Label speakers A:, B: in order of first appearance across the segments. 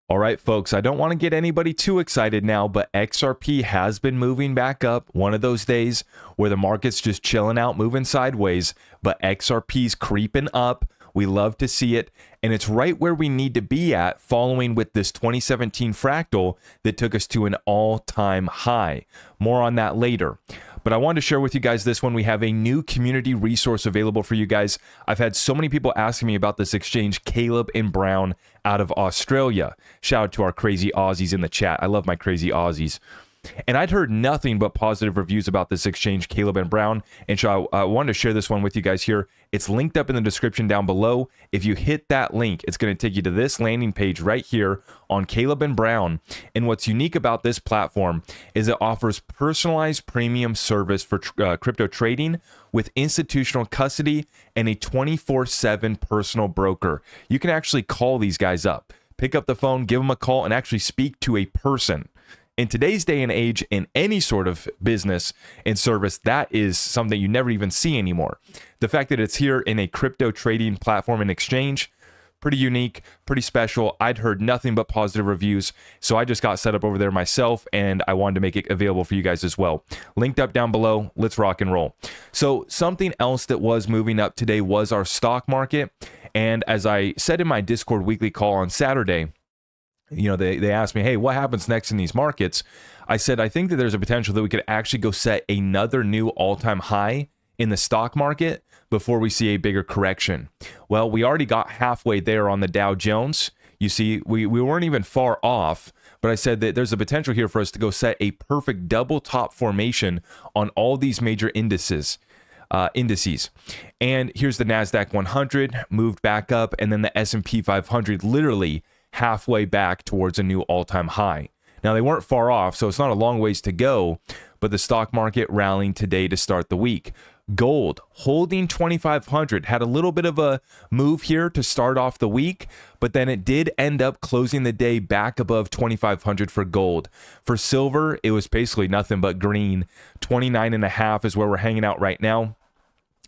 A: All right, folks, I don't want to get anybody too excited now, but XRP has been moving back up. One of those days where the market's just chilling out, moving sideways, but XRP's creeping up. We love to see it, and it's right where we need to be at following with this 2017 fractal that took us to an all-time high. More on that later. But I wanted to share with you guys this one. We have a new community resource available for you guys. I've had so many people asking me about this exchange, Caleb and Brown out of Australia. Shout out to our crazy Aussies in the chat. I love my crazy Aussies. And I'd heard nothing but positive reviews about this exchange, Caleb and Brown. And so I wanted to share this one with you guys here. It's linked up in the description down below. If you hit that link, it's going to take you to this landing page right here on Caleb and Brown. And what's unique about this platform is it offers personalized premium service for crypto trading with institutional custody and a 24/7 personal broker. You can actually call these guys up, pick up the phone, give them a call, and actually speak to a person. In today's day and age, in any sort of business and service, that is something you never even see anymore. The fact that it's here in a crypto trading platform and exchange, pretty unique, pretty special. I'd heard nothing but positive reviews, so I just got set up over there myself, and I wanted to make it available for you guys as well. Linked up down below. Let's rock and roll. So something else that was moving up today was our stock market, and as I said in my Discord weekly call on Saturday, you know, they asked me, hey, what happens next in these markets? I said, I think that there's a potential that we could actually go set another new all-time high in the stock market before we see a bigger correction. Well, we already got halfway there on the Dow Jones. You see, we weren't even far off, but I said that there's a potential here for us to go set a perfect double top formation on all these major indices. And here's the NASDAQ 100 moved back up, and then the S&P 500 literally halfway back towards a new all-time high. Now, they weren't far off, so it's not a long ways to go, but the stock market rallying today to start the week. Gold holding 2,500, had a little bit of a move here to start off the week, but then it did end up closing the day back above 2,500 for gold. For silver, it was basically nothing but green. 29.5 is where we're hanging out right now.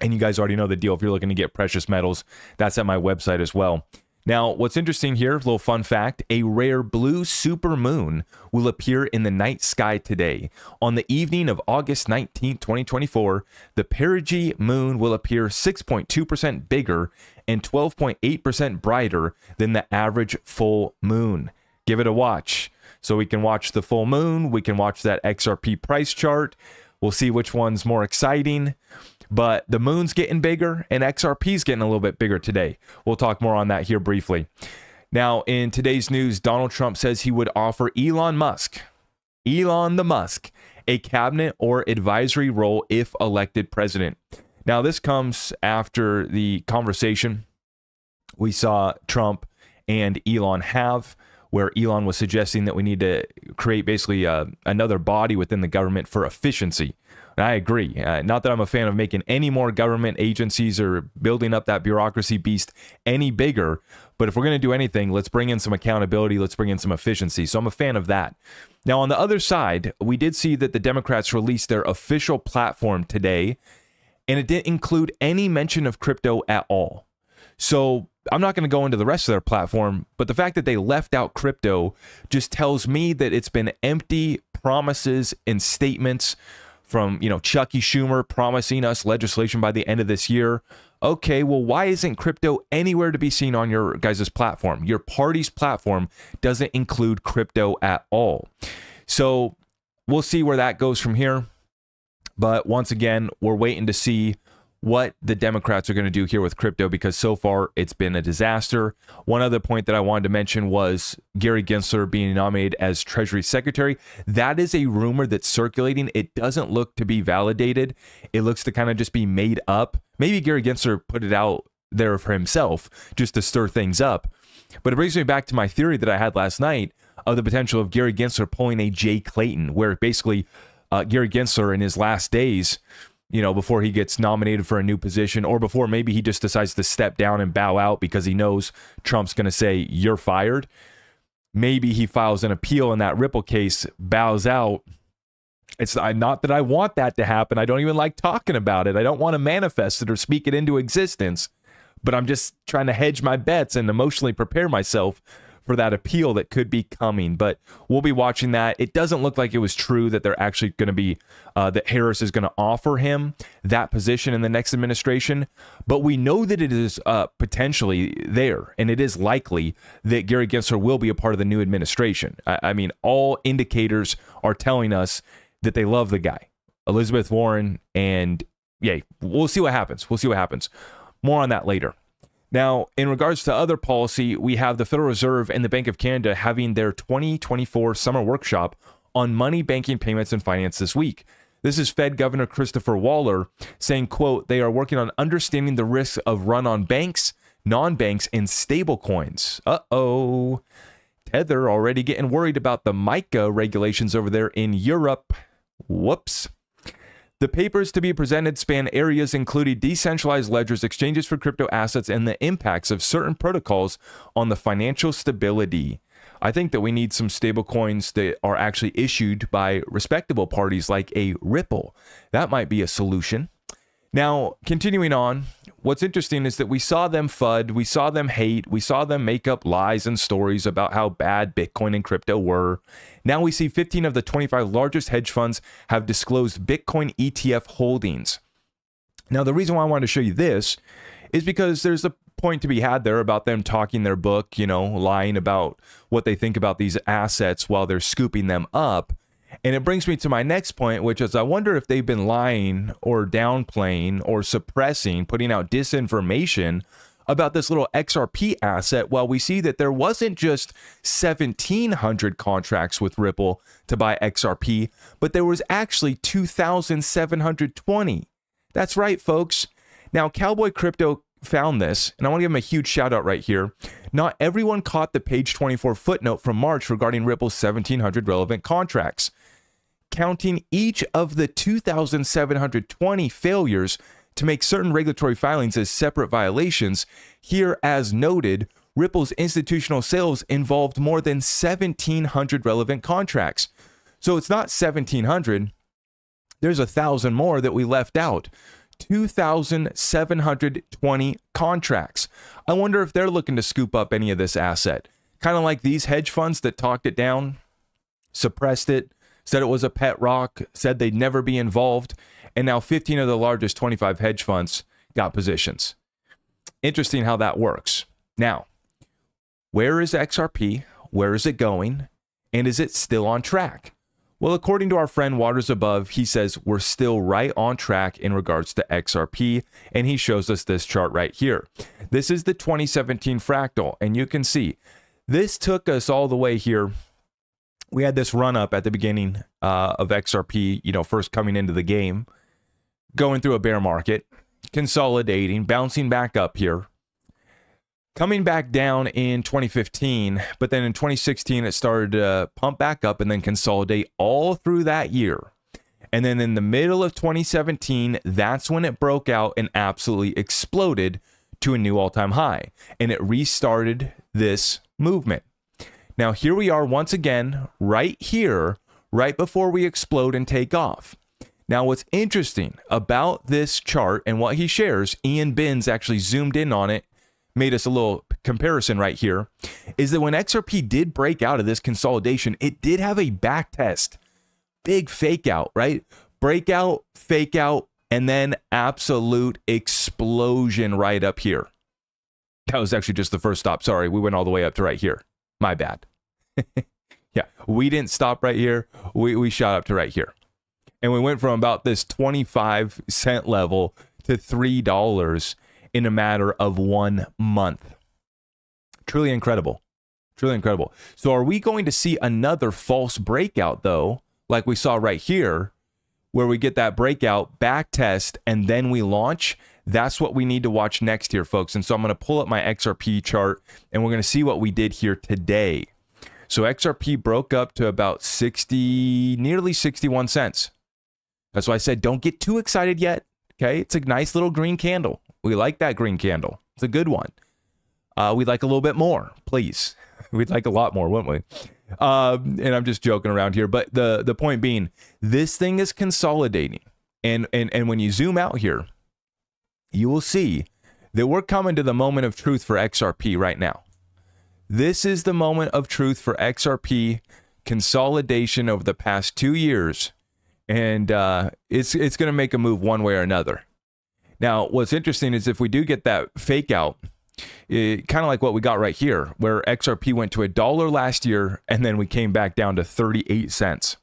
A: And you guys already know the deal. If you're looking to get precious metals, that's at my website as well. Now, what's interesting here, a little fun fact, a rare blue supermoon will appear in the night sky today. On the evening of August 19, 2024, the perigee moon will appear 6.2% bigger and 12.8% brighter than the average full moon. Give it a watch. So we can watch the full moon, we can watch that XRP price chart. We'll see which one's more exciting. But the moon's getting bigger and XRP's getting a little bit bigger today. We'll talk more on that here briefly. Now, in today's news, Donald Trump says he would offer Elon the Musk, a cabinet or advisory role if elected president. Now, this comes after the conversation we saw Trump and Elon have, where Elon was suggesting that we need to create basically another body within the government for efficiency. And I agree. Not that I'm a fan of making any more government agencies or building up that bureaucracy beast any bigger, but if we're going to do anything, let's bring in some accountability, let's bring in some efficiency. So I'm a fan of that. Now, on the other side, we did see that the Democrats released their official platform today, and it didn't include any mention of crypto at all. So I'm not going to go into the rest of their platform, but the fact that they left out crypto just tells me that it's been empty promises and statements from, you know, Chucky Schumer promising us legislation by the end of this year. Okay, well, why isn't crypto anywhere to be seen on your guys' platform? Your party's platform doesn't include crypto at all. So we'll see where that goes from here. But once again, we're waiting to see what the Democrats are going to do here with crypto, because so far it's been a disaster. One other point that I wanted to mention was Gary Gensler being nominated as Treasury Secretary. That is a rumor that's circulating. It doesn't look to be validated. It looks to kind of just be made up. Maybe Gary Gensler put it out there for himself just to stir things up. But it brings me back to my theory that I had last night of the potential of Gary Gensler pulling a Jay Clayton, where basically Gary Gensler in his last days, you know, before he gets nominated for a new position, or before maybe he just decides to step down and bow out because he knows Trump's going to say, you're fired. Maybe he files an appeal in that Ripple case, bows out. It's not that I want that to happen. I don't even like talking about it. I don't want to manifest it or speak it into existence, but I'm just trying to hedge my bets and emotionally prepare myself for that appeal that could be coming. But we'll be watching that. It doesn't look like it was true that they're actually going to be, that Harris is going to offer him that position in the next administration. But we know that it is potentially there, and it is likely that Gary Gensler will be a part of the new administration. I mean, all indicators are telling us that they love the guy, Elizabeth Warren, and yeah, we'll see what happens. We'll see what happens. More on that later. Now, in regards to other policy, we have the Federal Reserve and the Bank of Canada having their 2024 summer workshop on money, banking, payments, and finance this week. This is Fed Governor Christopher Waller saying, quote, they are working on understanding the risks of run on banks, non-banks, and stable coins. Uh-oh. Tether already getting worried about the MiCA regulations over there in Europe. Whoops. The papers to be presented span areas including decentralized ledgers, exchanges for crypto assets, and the impacts of certain protocols on the financial stability. I think that we need some stable coins that are actually issued by respectable parties like a Ripple. That might be a solution. Now, continuing on, what's interesting is that we saw them FUD, we saw them hate, we saw them make up lies and stories about how bad Bitcoin and crypto were. Now we see 15 of the 25 largest hedge funds have disclosed Bitcoin ETF holdings. Now, the reason why I wanted to show you this is because there's a point to be had there about them talking their book, you know, lying about what they think about these assets while they're scooping them up. And it brings me to my next point, which is I wonder if they've been lying or downplaying or suppressing, putting out disinformation about this little XRP asset, while we see that there wasn't just 1,700 contracts with Ripple to buy XRP, but there was actually 2,720. That's right, folks. Now, Cowboy Crypto found this, and I want to give him a huge shout out right here. Not everyone caught the page 24 footnote from March regarding Ripple's 1,700 relevant contracts. Counting each of the 2,720 failures to make certain regulatory filings as separate violations, here as noted, Ripple's institutional sales involved more than 1,700 relevant contracts. So it's not 1,700. There's 1,000 more that we left out. 2,720 contracts. I wonder if they're looking to scoop up any of this asset. Kind of like these hedge funds that talked it down, suppressed it, said it was a pet rock, said they'd never be involved, and now 15 of the largest 25 hedge funds got positions. Interesting how that works. Now, where is XRP? Where is it going? And is it still on track? Well, according to our friend Waters Above, he says we're still right on track in regards to XRP, and he shows us this chart right here. This is the 2017 fractal, and you can see this took us all the way here. We had this run up at the beginning of XRP, you know, first coming into the game, going through a bear market, consolidating, bouncing back up here, coming back down in 2015, but then in 2016, it started to pump back up and then consolidate all through that year. And then in the middle of 2017, that's when it broke out and absolutely exploded to a new all-time high. And it restarted this movement. Now, here we are once again, right here, right before we explode and take off. Now, what's interesting about this chart and what he shares, Ian Binns actually zoomed in on it, made us a little comparison right here, is that when XRP did break out of this consolidation, it did have a back test. Big fake out, right? Breakout, fake out, and then absolute explosion right up here. That was actually just the first stop. Sorry, we went all the way up to right here. My bad. Yeah, we didn't stop right here. We shot up to right here. And we went from about this 25-cent level to $3 in a matter of 1 month. Truly incredible. Truly incredible. So are we going to see another false breakout, though, like we saw right here, where we get that breakout, back test, and then we launch? That's what we need to watch next here, folks. And so I'm going to pull up my XRP chart, and we're going to see what we did here today. So XRP broke up to about 60, nearly 61 cents. That's why I said don't get too excited yet. Okay, it's a nice little green candle. We like that green candle. It's a good one. We'd like a little bit more, please. We'd like a lot more, wouldn't we? And I'm just joking around here. But the point being, this thing is consolidating. And when you zoom out here, you will see that we're coming to the moment of truth for XRP right now. This is the moment of truth for XRP consolidation over the past 2 years. And it's going to make a move one way or another. Now, what's interesting is if we do get that fake out, kind of like what we got right here, where XRP went to $1 last year, and then we came back down to 38 cents.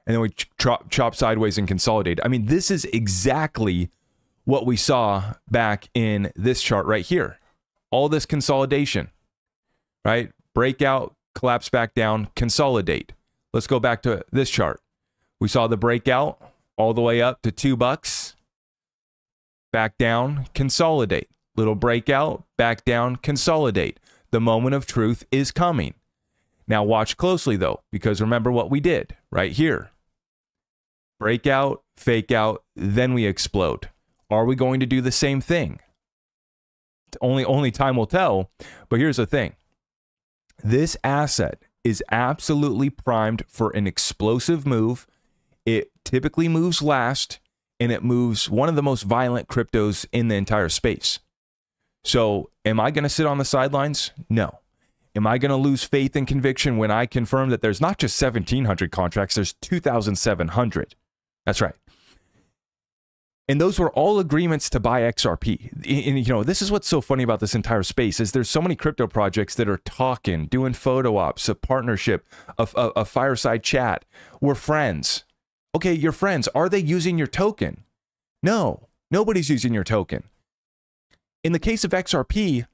A: And then we chop sideways and consolidate. I mean, this is exactly what we saw back in this chart right here. All this consolidation, right? Breakout, collapse back down, consolidate. Let's go back to this chart. We saw the breakout all the way up to $2. Back down, consolidate. Little breakout, back down, consolidate. The moment of truth is coming. Now watch closely though, because remember what we did right here. Breakout, fake out, then we explode. Are we going to do the same thing? Only time will tell, but here's the thing. This asset is absolutely primed for an explosive move. It typically moves last, and it moves one of the most violent cryptos in the entire space. So am I going to sit on the sidelines? No. Am I going to lose faith and conviction when I confirm that there's not just 1,700 contracts, there's 2,700? That's right. And those were all agreements to buy XRP. And, you know, this is what's so funny about this entire space is there's so many crypto projects that are talking, doing photo ops, a partnership, a fireside chat. We're friends. Okay, you're friends. Are they using your token? No, nobody's using your token. In the case of XRP,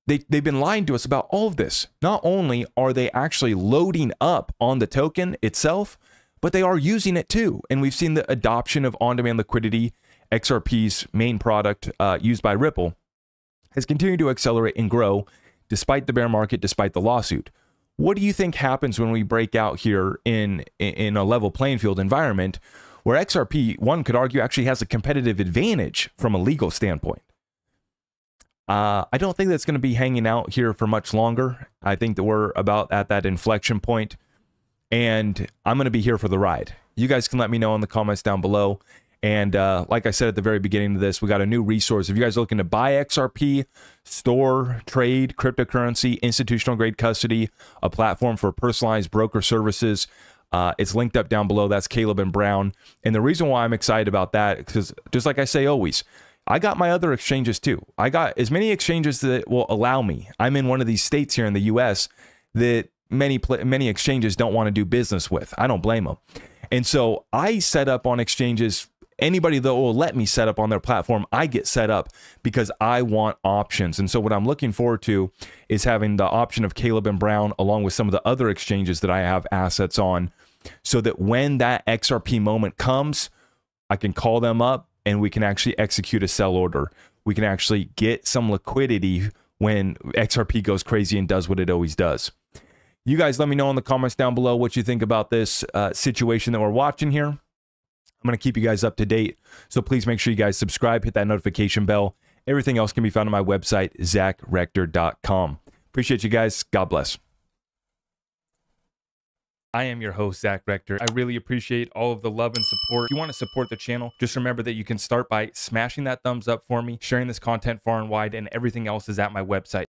A: they've been lying to us about all of this. Not only are they actually loading up on the token itself, but they are using it too. And we've seen the adoption of on-demand liquidity, XRP's main product used by Ripple, has continued to accelerate and grow despite the bear market, despite the lawsuit. What do you think happens when we break out here in a level playing field environment where XRP, one could argue, actually has a competitive advantage from a legal standpoint? I don't think that's going to be hanging out here for much longer. I think that we're about at that inflection point, and I'm going to be here for the ride. You guys can let me know in the comments down below. And like I said at the very beginning of this, we got a new resource. If you guys are looking to buy XRP, store, trade, cryptocurrency, institutional grade custody, a platform for personalized broker services, it's linked up down below. That's Caleb and Brown. And the reason why I'm excited about that, because just like I say always, I got my other exchanges too. I got as many exchanges that will allow me. I'm in one of these states here in the US that many exchanges don't want to do business with. I don't blame them. And so I set up on exchanges. Anybody that will let me set up on their platform, I get set up because I want options. And so what I'm looking forward to is having the option of Caleb and Brown along with some of the other exchanges that I have assets on, so that when that XRP moment comes, I can call them up and we can actually execute a sell order. We can actually get some liquidity when XRP goes crazy and does what it always does. You guys let me know in the comments down below what you think about this situation that we're watching here. I'm going to keep you guys up to date, so please make sure you guys subscribe, hit that notification bell. Everything else can be found on my website, zachrector.com. Appreciate you guys. God bless. I am your host, Zach Rector. I really appreciate all of the love and support. If you want to support the channel, just remember that you can start by smashing that thumbs up for me, sharing this content far and wide, and everything else is at my website.